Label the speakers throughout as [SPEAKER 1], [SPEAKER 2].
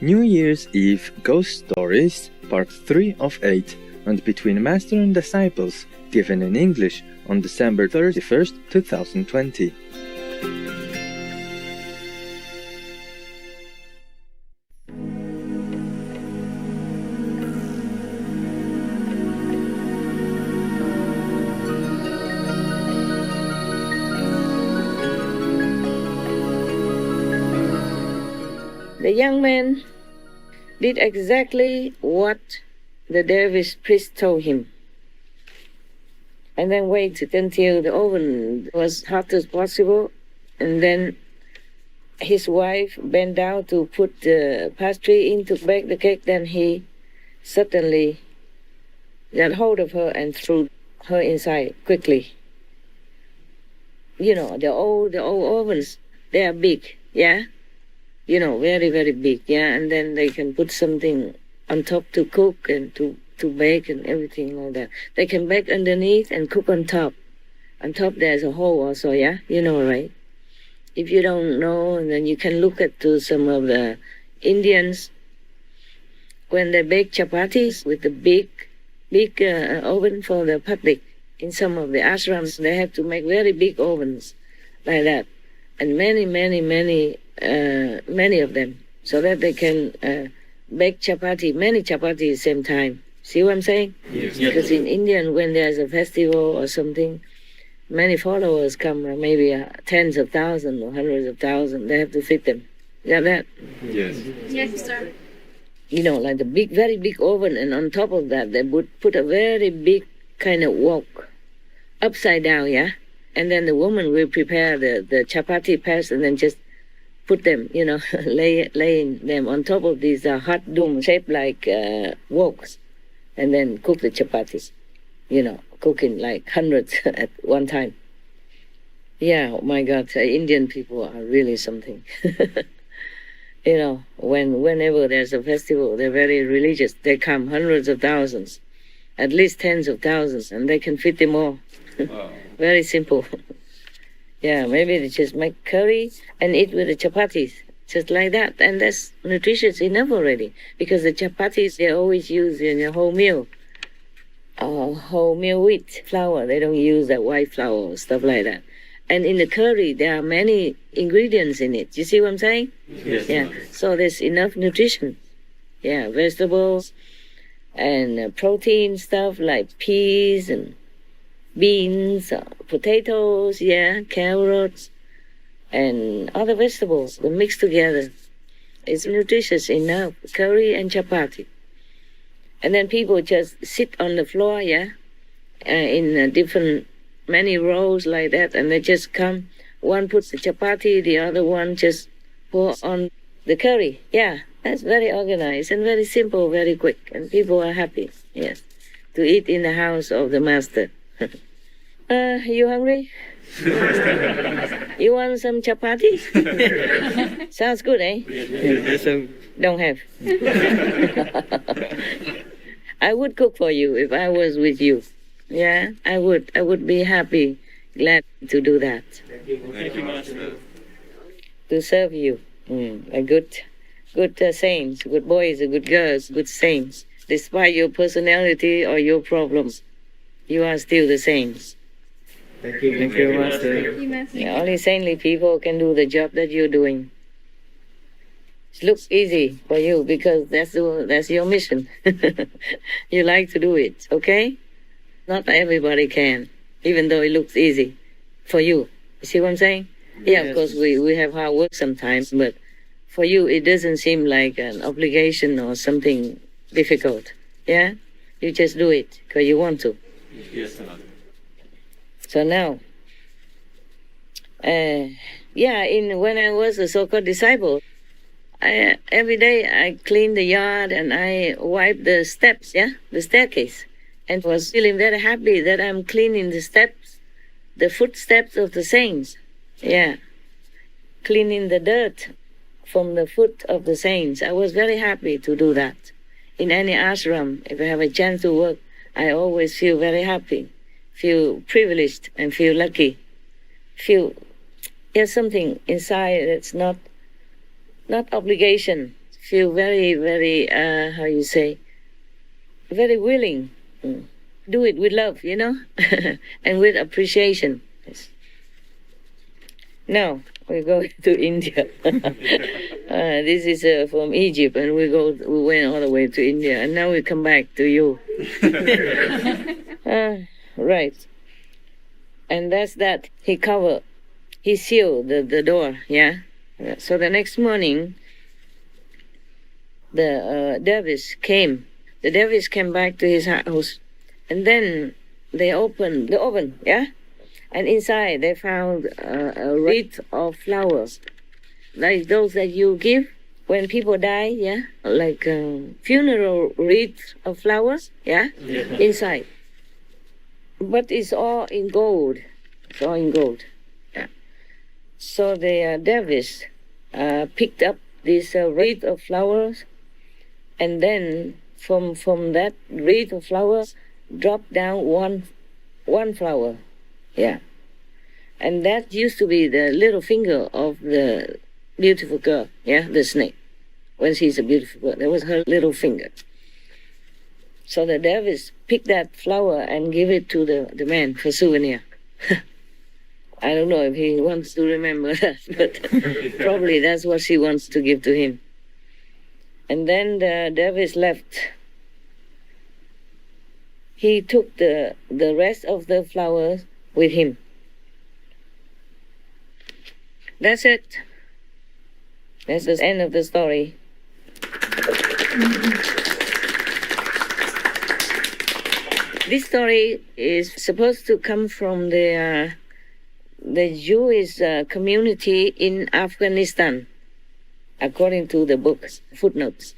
[SPEAKER 1] New Year's Eve Ghost Stories, Part 3 of 8, and Between Master and Disciples, given in English on December 31st, 2020.
[SPEAKER 2] The young man did exactly what the dervish priest told him, and then waited until the oven was hot as possible, and then his wife bent down to put the pastry in to bake the cake. Then he suddenly got hold of her and threw her inside quickly. You know, the old ovens, they are big, yeah? You know, very, very big, yeah? And then they can put something on top to cook and to bake and everything like that. They can bake underneath and cook on top. On top there's a hole also, yeah? You know, right? If you don't know, then you can look at to some of the Indians when they bake chapatis with the big oven for the public. In some of the ashrams, they have to make very big ovens like that. And many of them, so that they can bake many chapati at the same time. See what I'm saying?
[SPEAKER 3] Yes.
[SPEAKER 2] Because in India, when there's a festival or something, many followers come, maybe tens of thousands or hundreds of thousands. They have to fit them. You got that?
[SPEAKER 3] Yes.
[SPEAKER 4] Yes, sir.
[SPEAKER 2] You know, like the very big oven, and on top of that, they would put a very big kind of wok upside down, yeah? And then the woman will prepare the chapati paste and then just put them, you know, laying them on top of these hot dome shaped like woks, and then cook the chapatis, you know, cooking like hundreds at one time. Yeah, oh my God, Indian people are really something. You know, whenever there's a festival, they're very religious. They come hundreds of thousands, at least tens of thousands, and they can fit them all.
[SPEAKER 3] Wow.
[SPEAKER 2] Very simple. Yeah, maybe they just make curry and eat with the chapatis, just like that. And that's nutritious enough already, because the chapatis, they always use in a whole meal wheat flour. They don't use that white flour or stuff like that. And in the curry, there are many ingredients in it. You see what I'm saying?
[SPEAKER 3] Yes.
[SPEAKER 2] Yeah, so there's enough nutrition. Yeah, vegetables and protein stuff like peas and beans, potatoes, yeah, carrots, and other vegetables. They mix together. It's nutritious enough, curry and chapati. And then people just sit on the floor, yeah, in many rows like that, and they just come. One puts the chapati, the other one just pour on the curry. Yeah, that's very organized and very simple, very quick, and people are happy, yes, to eat in the house of the master. You hungry? You want some chapati? Sounds good, eh?
[SPEAKER 3] Yes.
[SPEAKER 2] Don't have. I would cook for you if I was with you. Yeah, I would. I would be happy, glad to do that.
[SPEAKER 3] Thank you, Master.
[SPEAKER 2] To serve you. A good saints, good boys, good girls, good saints. Despite your personality or your problems, you are still the saints.
[SPEAKER 3] Thank you, Master.
[SPEAKER 4] Thank you, Master.
[SPEAKER 2] Yeah, only saintly people can do the job that you're doing. It looks easy for you because that's your mission. You like to do it, okay? Not everybody can, even though it looks easy for you. You see what I'm saying? Yeah, of course we have hard work sometimes, but for you it doesn't seem like an obligation or something difficult. Yeah? You just do it because you want to.
[SPEAKER 3] Yes, Master.
[SPEAKER 2] So now, when I was a so-called disciple, every day I cleaned the yard and I wiped the steps, the staircase, and was feeling very happy that I'm cleaning the steps, the footsteps of the saints. Yeah, cleaning the dirt from the foot of the saints. I was very happy to do that. In any ashram, if I have a chance to work, I always feel very happy, feel privileged and feel lucky, feel there's something inside that's not obligation, feel very, very, how you say, very willing. Do it with love, and with appreciation. Yes. Now we go to India. This is from Egypt, and we went all the way to India, and now we come back to you. Right. And that's that. He sealed the door, yeah? So the next morning, the dervish came. The dervish came back to his house, and then they opened the oven, yeah? And inside they found a wreath of flowers, like those that you give when people die, yeah? Like funeral wreath of flowers, yeah? Inside. But it's all in gold. It's all in gold. Yeah. So the dervish picked up this wreath of flowers, and then from that wreath of flowers dropped down one flower. Yeah. And that used to be the little finger of the beautiful girl, yeah, the snake. When she's a beautiful girl, that was her little finger. So the dervish picked that flower and gave it to the man for souvenir. I don't know if he wants to remember that, but probably that's what she wants to give to him. And then the dervish left. He took the rest of the flowers with him. That's it. That's the end of the story. This story is supposed to come from the Jewish community in Afghanistan, according to the book's footnotes.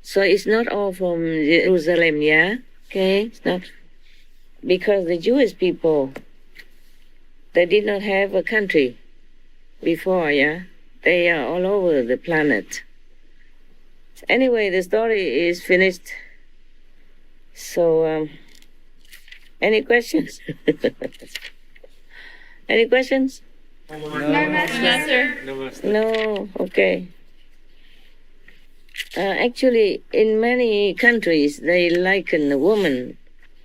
[SPEAKER 2] So it's not all from Jerusalem, yeah? Okay, it's not. Because the Jewish people, they did not have a country before, yeah? They are all over the planet. Anyway, the story is finished. So, any questions? Any questions?
[SPEAKER 3] No, Master. No, Master.
[SPEAKER 2] No, okay. Actually, in many countries, they liken a woman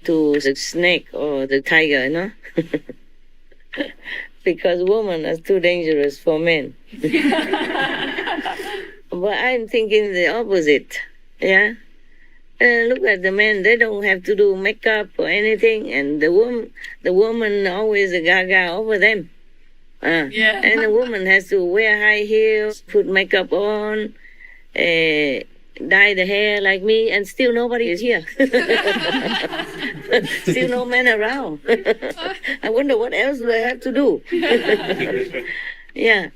[SPEAKER 2] to the snake or the tiger, because women are too dangerous for men. But I'm thinking the opposite, yeah? Look at the men, they don't have to do makeup or anything, and the woman always a gaga over them. And the woman has to wear high heels, put makeup on, dye the hair like me, and still nobody is here. Still no men around. I wonder what else do I have to do. Yeah.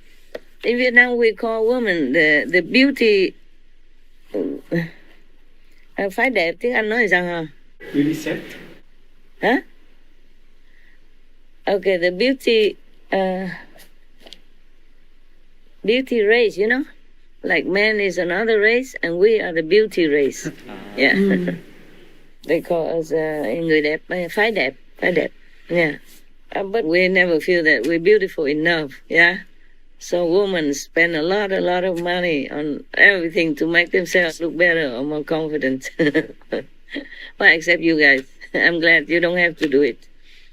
[SPEAKER 2] In Vietnam, we call women the beauty... phái đẹp, tiếng Anh nói sao hả?
[SPEAKER 3] Beauty set?
[SPEAKER 2] Huh? Okay, the beauty race, Like man is another race, and we are the beauty race. Yeah. They call us người đẹp, phái đẹp. Yeah. But we never feel that we're beautiful enough, yeah? So women spend a lot of money on everything to make themselves look better or more confident. Well, except you guys. I'm glad you don't have to do it.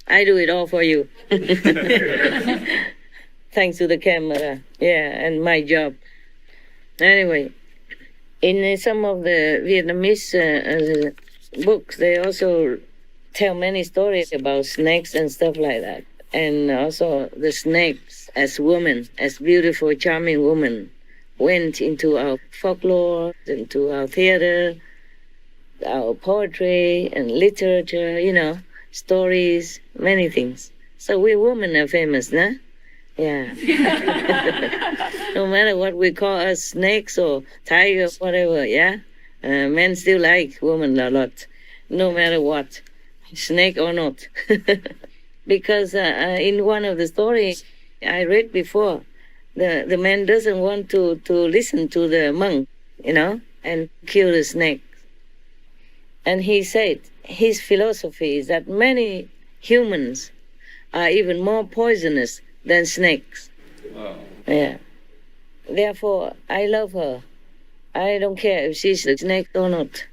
[SPEAKER 2] I do it all for you. Thanks to the camera, and my job. Anyway, in some of the Vietnamese books, they also tell many stories about snakes and stuff like that. And also the snakes as women, as beautiful, charming women, went into our folklore, into our theater, our poetry and literature, stories, many things. So we women are famous, nah? Yeah. No matter what we call us, snakes or tigers, whatever, yeah? Men still like women a lot, no matter what, snake or not. Because in one of the stories I read before, the man doesn't want to listen to the monk, and kill the snake. And he said his philosophy is that many humans are even more poisonous than snakes.
[SPEAKER 3] Wow.
[SPEAKER 2] Yeah. Therefore, I love her. I don't care if she's a snake or not.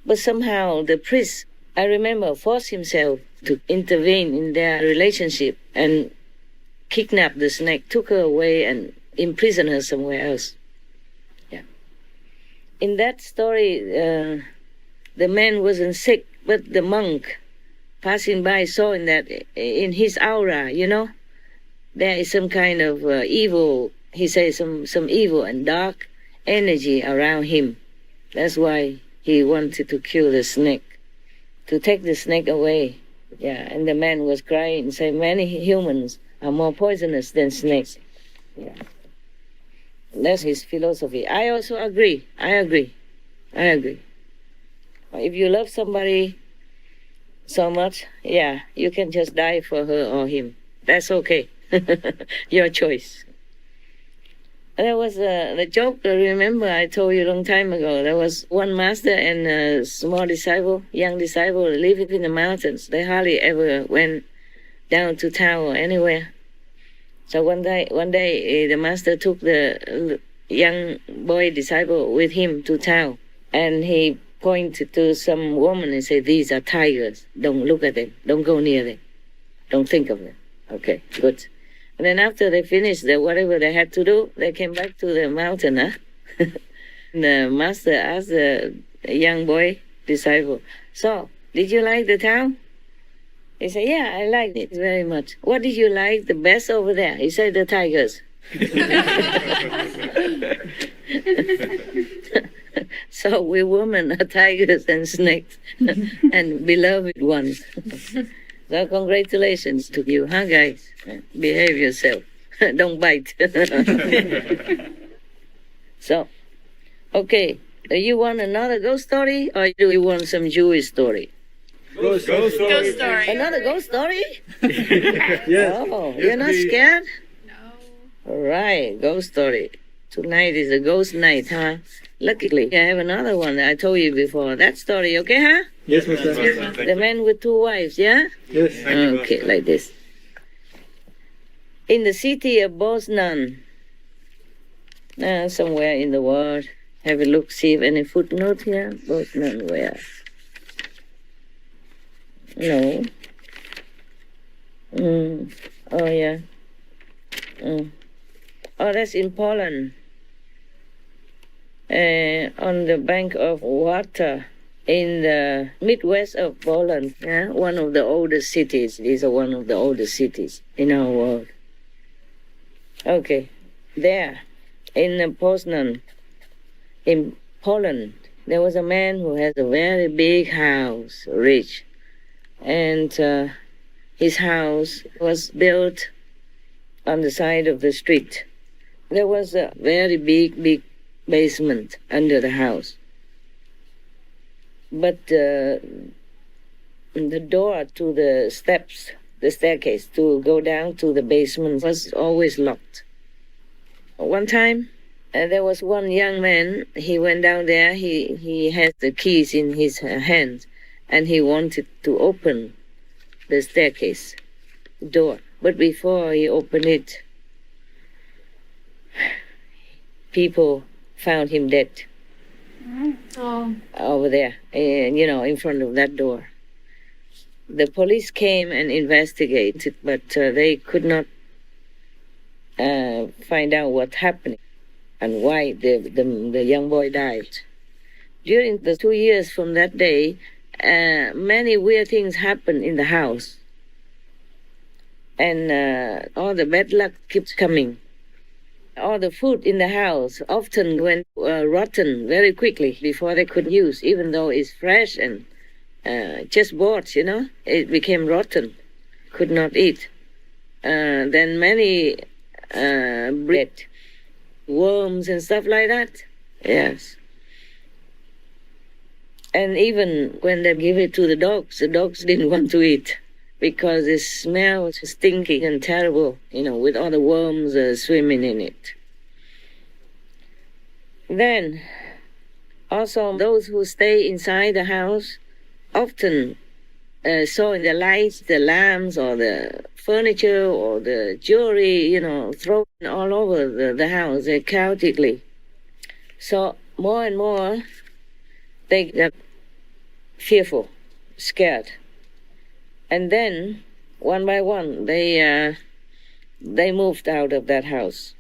[SPEAKER 2] But somehow the priest, I remember, forced himself to intervene in their relationship and kidnapped the snake, took her away and imprisoned her somewhere else. Yeah. In that story, the man wasn't sick, but the monk passing by saw in his aura, there is some kind of evil, he says some evil and dark energy around him. That's why he wanted to kill the snake, to take the snake away. Yeah, and the man was crying, saying many humans are more poisonous than snakes. Yeah. That's his philosophy. I also agree. I agree. If you love somebody so much, yeah, you can just die for her or him. That's okay. Your choice. There was the joke, I remember I told you a long time ago. There was one master and a small disciple, young disciple, living in the mountains. They hardly ever went down to town or anywhere. So one day, the master took the young boy disciple with him to town, and he pointed to some woman and said, "These are tigers. Don't look at them. Don't go near them. Don't think of them." Okay, good. And then after they finished whatever they had to do, they came back to the mountain. The master asked the young boy disciple, "So, did you like the town?" He said, "Yeah, I liked it very much." "What did you like the best over there?" He said, "The tigers." So we women are tigers and snakes and beloved ones. So congratulations to you, huh, guys? Behave yourself. Don't bite. So, okay. Do you want another ghost story or do you want some Jewish story?
[SPEAKER 3] Ghost story.
[SPEAKER 2] Another ghost story?
[SPEAKER 1] Yes.
[SPEAKER 2] Oh, you're not scared?
[SPEAKER 4] No.
[SPEAKER 2] All right, ghost story. Tonight is a ghost night, huh? Luckily, I have another one that I told you before. That story, okay, huh?
[SPEAKER 1] Yes, Master.
[SPEAKER 2] The man with two wives, yeah?
[SPEAKER 1] Yes.
[SPEAKER 2] Okay, like this. In the city of Bosnan, somewhere in the world, have a look, see if any footnote here. Bosnan, where? No. Oh, yeah. Oh, that's in Poland. On the bank of water in the Midwest of Poland, one of the oldest cities. These are one of the oldest cities in our world. Okay, there, in Poznan, in Poland, there was a man who has a very big house, rich, and his house was built on the side of the street. There was a very big basement under the house. But the door to the steps, the staircase to go down to the basement was always locked. One time, there was one young man, he went down there, he had the keys in his hand, and he wanted to open the staircase door. But before he opened it, people found him dead.
[SPEAKER 4] Oh.
[SPEAKER 2] Over there, in front of that door. The police came and investigated, but they could not find out what happened and why the young boy died. During the 2 years from that day, many weird things happened in the house. And all the bad luck keeps coming. All the food in the house often went rotten very quickly before they could use, even though it's fresh and just bought, it became rotten, could not eat. Then many bread, worms and stuff like that. Yes. And even when they give it to the dogs didn't want to eat because it smelled stinky and terrible, with all the worms swimming in it. Then, also those who stay inside the house often saw in the lights, the lamps or the furniture or the jewelry, thrown all over the house chaotically. So more and more, they got fearful, scared. And then, one by one, they moved out of that house.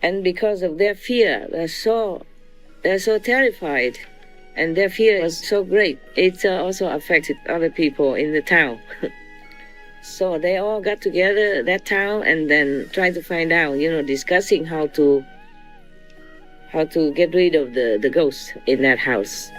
[SPEAKER 2] And because of their fear, they're so terrified, and their fear was so great, it also affected other people in the town. So they all got together, that town, and then tried to find out, discussing how to get rid of the ghost in that house.